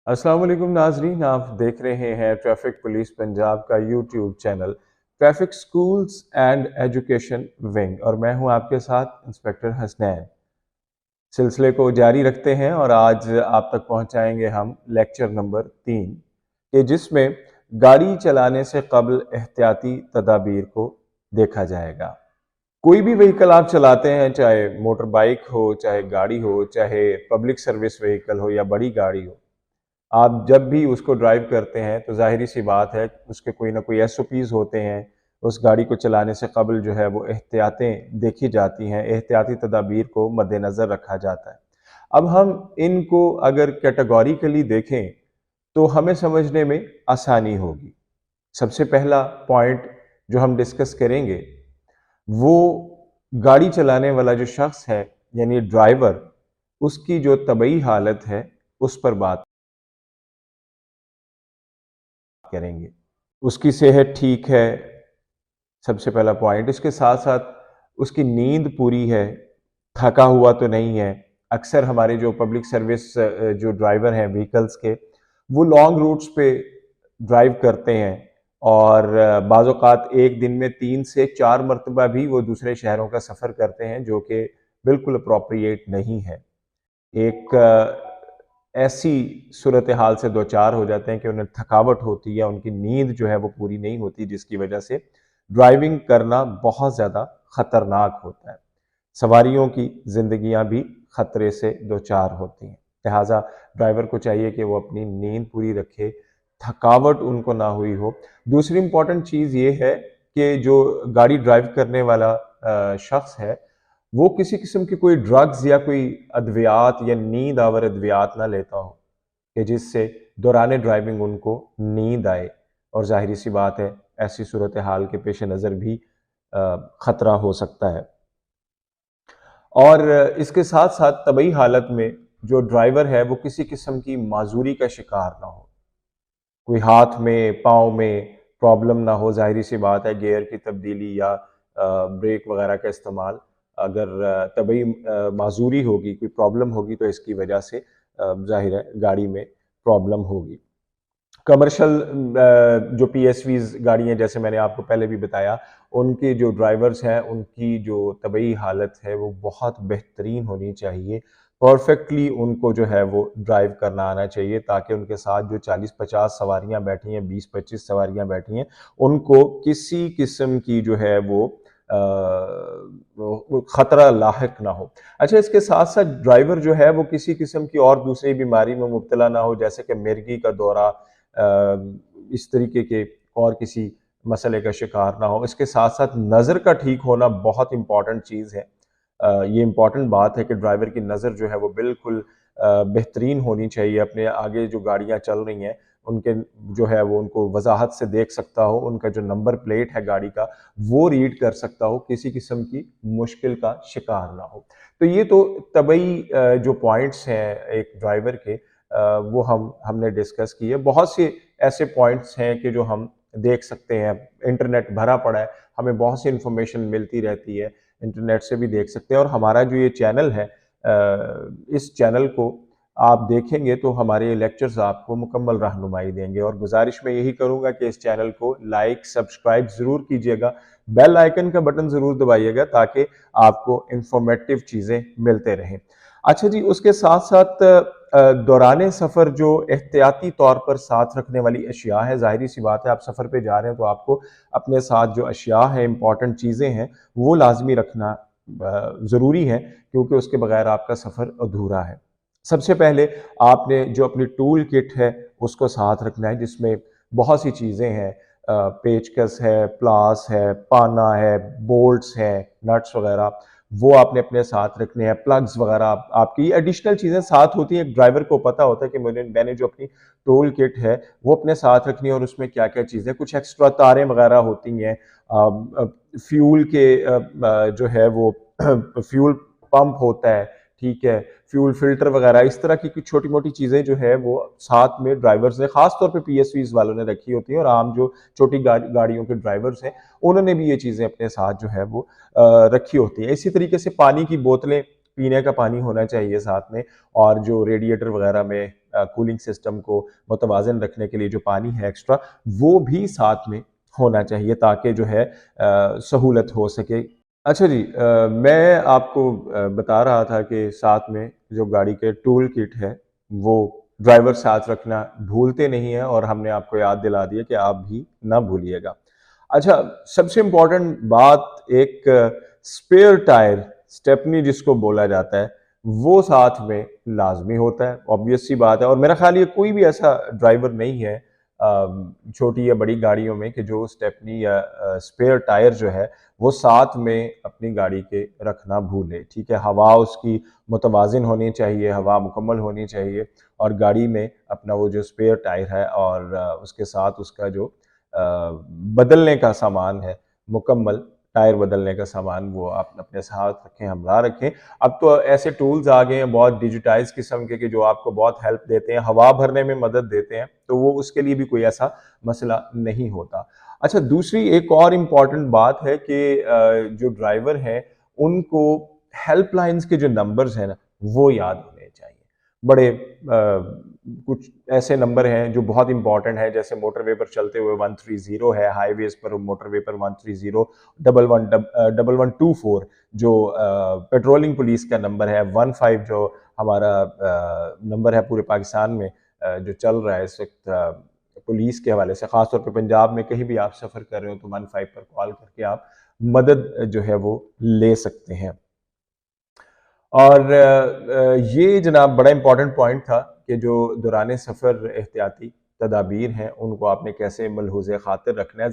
अस्सलाम वालेकुम नाजरीन, आप देख रहे हैं ट्रैफिक पुलिस पंजाब का YouTube channel traffic schools and education wing, और मैं हूं आपके साथ इंस्पेक्टर हसनैन। सिलसिले को जारी रखते हैं और आज आप तक पहुंचाएंगे हम लेक्चर नंबर 3 कि जिसमें गाड़ी चलाने से कबल एहतियाती तदाबीर को देखा जाएगा। कोई भी व्हीकल आप चलाते हैं, चाहे मोटर बाइक हो, चाहे गाड़ी हो, चाहे पब्लिक सर्विस व्हीकल हो या बड़ी गाड़ी हो, आप जब भी उसको ड्राइव करते हैं तो जाहिर सी बात है उसके कोई ना कोई एसओपीज़ होते हैं। उस गाड़ी को चलाने से कबल जो है वो एहतियातें देखी जाती हैं, एहतियाती तदाबीर को मद्देनज़र रखा जाता है। अब हम इनको अगर कैटेगोरिकली देखें तो हमें समझने में आसानी होगी। सबसे पहला पॉइंट जो हम डिस्कस करेंगे वो गाड़ी चलाने वाला जो शख्स है यानी ड्राइवर, उसकी जो तबई हालत है उस पर बात करेंगे। उसकी सेहत ठीक है, सबसे पहला पॉइंट। इसके साथ साथ उसकी नींद पूरी है, थका हुआ तो नहीं है। अक्सर हमारे जो पब्लिक सर्विस जो ड्राइवर हैं व्हीकल्स के, वो लॉन्ग रूट्स पे ड्राइव करते हैं और बाज़ औक़ात एक दिन में 3 से 4 मरतबा भी वो दूसरे शहरों का सफ़र करते हैं, जो कि बिल्कुल अप्रोप्रिएट नहीं है। एक ऐसी सूरत हाल से दो चार हो जाते हैं कि उन्हें थकावट होती है, उनकी नींद जो है वो पूरी नहीं होती, जिसकी वजह से ड्राइविंग करना बहुत ज़्यादा ख़तरनाक होता है। सवारियों की ज़िंदगियां भी ख़तरे से दो चार होती हैं। लिहाजा ड्राइवर को चाहिए कि वो अपनी नींद पूरी रखे, थकावट उनको ना हुई हो। दूसरी इम्पॉर्टेंट चीज़ ये है कि जो गाड़ी ड्राइव करने वाला शख्स है वो किसी किस्म की कोई ड्रग्स या कोई अद्वियात या नींद आवर अद्वियात ना लेता हो कि जिससे दौरान ड्राइविंग उनको नींद आए, और जाहिर सी बात है ऐसी सूरत हाल के पेश नज़र भी ख़तरा हो सकता है। और इसके साथ साथ तबई हालत में जो ड्राइवर है वो किसी किस्म की माजूरी का शिकार ना हो, कोई हाथ में पाँव में प्रॉब्लम ना हो। जाहिर सी बात है गियर की तब्दीली या ब्रेक वगैरह का इस्तेमाल, अगर तबई माजूरी होगी, कोई प्रॉब्लम होगी, तो इसकी वजह से जाहिर है गाड़ी में प्रॉब्लम होगी। कमर्शियल जो पीएसवीज गाड़ियाँ, जैसे मैंने आपको पहले भी बताया, उनके जो ड्राइवर्स हैं उनकी जो तबई हालत है वो बहुत बेहतरीन होनी चाहिए। परफेक्टली उनको जो है वो ड्राइव करना आना चाहिए, ताकि उनके साथ जो 40-50 सवारियां बैठी हैं, 20-25 सवारियां बैठी हैं, उनको किसी किस्म की जो है वो ख़तरा लाहिक ना हो। अच्छा, इसके साथ साथ ड्राइवर जो है वो किसी किस्म की और दूसरी बीमारी में मुब्तला ना हो, जैसे कि मिर्गी का दौरा, इस तरीके के और किसी मसले का शिकार ना हो। इसके साथ साथ नज़र का ठीक होना बहुत इंपॉर्टेंट चीज़ है। ये इंपॉर्टेंट बात है कि ड्राइवर की नज़र जो है वो बिल्कुल बेहतरीन होनी चाहिए। अपने आगे जो गाड़ियाँ चल रही हैं उनके जो है वो उनको वजाहत से देख सकता हो, उनका जो नंबर प्लेट है गाड़ी का वो रीड कर सकता हो, किसी किस्म की मुश्किल का शिकार ना हो। तो ये तो तबई जो पॉइंट्स हैं एक ड्राइवर के, वो हमने डिस्कस किए। बहुत से ऐसे पॉइंट्स हैं कि जो हम देख सकते हैं। इंटरनेट भरा पड़ा है, हमें बहुत सी इंफॉर्मेशन मिलती रहती है, इंटरनेट से भी देख सकते हैं। और हमारा जो ये चैनल है, इस चैनल को आप देखेंगे तो हमारे लेक्चर्स आपको मुकम्मल रहनुमाई देंगे। और गुजारिश मैं यही करूंगा कि इस चैनल को लाइक सब्सक्राइब ज़रूर कीजिएगा, बेल आइकन का बटन ज़रूर दबाइएगा, ताकि आपको इंफॉर्मेटिव चीज़ें मिलते रहें। अच्छा जी, उसके साथ साथ दौरान सफ़र जो एहतियाती तौर पर साथ रखने वाली अशिया है, ज़ाहिरी सी बात है आप सफ़र पे जा रहे हैं तो आपको अपने साथ जो अशिया है, इंपॉर्टेंट चीज़ें हैं, वो लाजमी रखना ज़रूरी है, क्योंकि उसके बगैर आपका सफ़र अधूरा है। सबसे पहले आपने जो अपनी टूल किट है उसको साथ रखना है, जिसमें बहुत सी चीज़ें हैं। पेचकस है, प्लास है, पाना है, बोल्ट्स हैं, नट्स वगैरह, वो आपने अपने साथ रखने हैं। प्लग्स वगैरह आपकी एडिशनल चीज़ें साथ होती हैं। ड्राइवर को पता होता है कि मैंने जो अपनी टूल किट है वो अपने साथ रखनी है, और उसमें क्या क्या चीज़ें, कुछ एक्स्ट्रा तारें वगैरह होती हैं, फ्यूल के जो है वो फ्यूल पंप होता है, ठीक है, फ्यूल फिल्टर वगैरह, इस तरह की कुछ छोटी मोटी चीज़ें जो है वो साथ में ड्राइवर्स ने, खास तौर पे पीएसवीज वालों ने रखी होती है, और आम जो छोटी गाड़ियों के ड्राइवर्स हैं उन्होंने भी ये चीज़ें अपने साथ जो है वो रखी होती है। इसी तरीके से पानी की बोतलें, पीने का पानी होना चाहिए साथ में, और जो रेडिएटर वगैरह में کولنگ سسٹم کو متوازن رکھنے کے لیے جو پانی ہے ایکسٹرا وہ بھی ساتھ میں ہونا چاہیے تاکہ جو ہے سہولت ہو سکے۔ اچھا جی، میں آپ کو بتا رہا تھا کہ ساتھ میں جو گاڑی کے ٹول کٹ ہے وہ ڈرائیور ساتھ رکھنا بھولتے نہیں ہیں، اور ہم نے آپ کو یاد دلا دیا کہ آپ بھی نہ بھولیے گا۔ اچھا، سب سے امپورٹنٹ بات، ایک اسپیئر ٹائر اسٹیپنی جس کو بولا جاتا ہے وہ ساتھ میں لازمی ہوتا ہے، obvious سی بات ہے، اور میرا خیال یہ کوئی بھی ایسا ڈرائیور نہیں ہے چھوٹی یا بڑی گاڑیوں میں کہ جو اسٹیپنی یا اسپیئر ٹائر جو ہے وہ ساتھ میں اپنی گاڑی کے رکھنا بھولے، ٹھیک ہے۔ ہوا اس کی متوازن ہونی چاہیے، ہوا مکمل ہونی چاہیے، اور گاڑی میں اپنا وہ جو اسپیئر ٹائر ہے اور اس کے ساتھ اس کا جو بدلنے کا سامان ہے، مکمل ٹائر بدلنے کا سامان، وہ آپ اپنے ساتھ رکھیں، ہمراہ رکھیں۔ اب تو ایسے ٹولز آ گئے ہیں بہت ڈیجیٹائز قسم کے کہ جو آپ کو بہت ہیلپ دیتے ہیں، ہوا بھرنے میں مدد دیتے ہیں، تو وہ اس کے لیے بھی کوئی ایسا مسئلہ نہیں ہوتا۔ اچھا، دوسری ایک اور امپورٹنٹ بات ہے کہ جو ڈرائیور ہیں ان کو ہیلپ لائنز کے جو نمبرز ہیں نا وہ یاد ہونے چاہیے۔ بڑے کچھ ایسے نمبر ہیں جو بہت امپورٹنٹ ہیں، جیسے موٹر وے پر چلتے ہوئے 130 ہے، ہائی ویز پر موٹر وے پر 130، 1124 جو پیٹرولنگ پولیس کا نمبر ہے، 15 جو ہمارا نمبر ہے پورے پاکستان میں جو چل رہا ہے اس وقت پولیس کے حوالے سے، خاص طور پہ پنجاب میں کہیں بھی آپ سفر کر رہے ہو تو 15 پر کال کر کے آپ مدد جو ہے وہ لے سکتے ہیں۔ اور یہ جناب بڑا امپورٹنٹ پوائنٹ تھا کہ جو دوران سفر احتیاطی تدابیر ہیں ان کو آپ نے کیسے ملحوظ خاطر رکھنا ہے۔